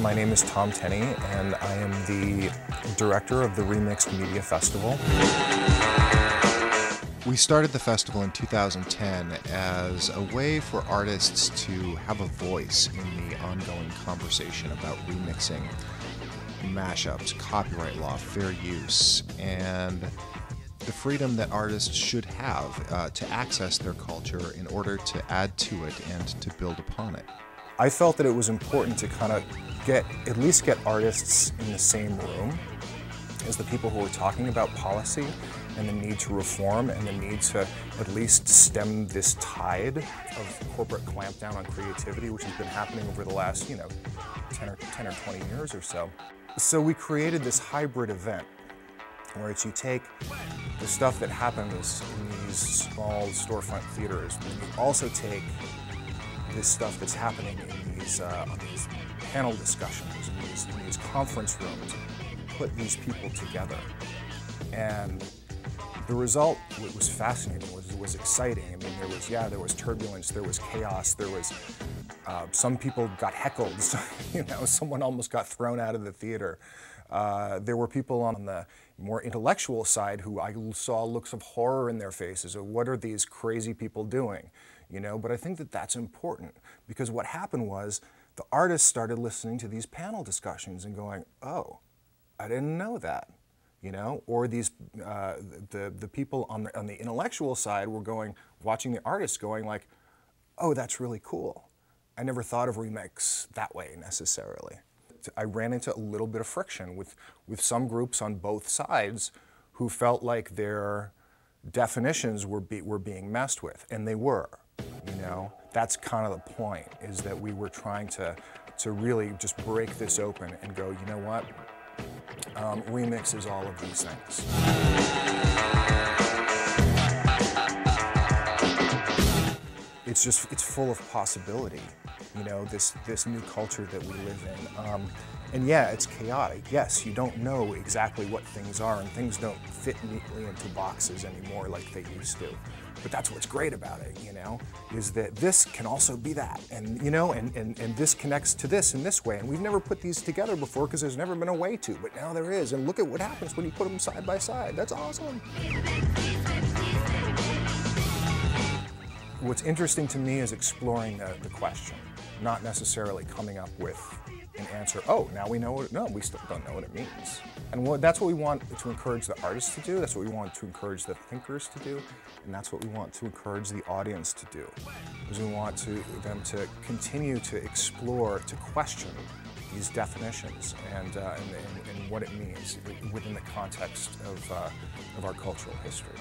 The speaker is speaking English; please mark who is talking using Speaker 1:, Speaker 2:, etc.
Speaker 1: My name is Tom Tenney, and I am the director of the Remixed Media Festival.
Speaker 2: We started the festival in 2010 as a way for artists to have a voice in the ongoing conversation about remixing, mashups, copyright law, fair use, and the freedom that artists should have to access their culture in order to add to it and to build upon it.
Speaker 1: I felt that it was important to kind of at least get artists in the same room as the people who were talking about policy and the need to reform and the need to at least stem this tide of corporate clampdown on creativity, which has been happening over the last, 10 or 20 years or so. So we created this hybrid event where you take the stuff that happens in these small storefront theaters, and you also take this stuff that's happening in these, on these panel discussions, in these conference rooms, put these people together. And the result was fascinating, was exciting. I mean, there was turbulence, there was chaos, there was, some people got heckled, someone almost got thrown out of the theater. There were people on the more intellectual side who I saw looks of horror in their faces, of what are these crazy people doing? But I think that that's important, because what happened was the artists started listening to these panel discussions and going, oh, I didn't know that. Or these the people on the intellectual side were watching the artists going like, oh, that's really cool. I never thought of remix that way necessarily. I ran into a little bit of friction with some groups on both sides who felt like their definitions were being messed with, and they were. That's kind of the point, is that we were trying to really just break this open and go, you know what? Remix is all of these things. It's full of possibility, this new culture that we live in. And yeah, it's chaotic. Yes, you don't know exactly what things are, and things don't fit neatly into boxes anymore like they used to. But that's what's great about it, is that this can also be that, and and this connects to this in this way. And we've never put these together before because there's never been a way to, but now there is. And look at what happens when you put them side by side. That's awesome. What's interesting to me is exploring the question, not necessarily coming up with an answer. Oh, now we know what. No, we still don't know what it means. And that's what we want to encourage the artists to do. That's what we want to encourage the thinkers to do, and that's what we want to encourage the audience to do. Is we want them to continue to explore, to question these definitions and what it means within the context of our cultural history.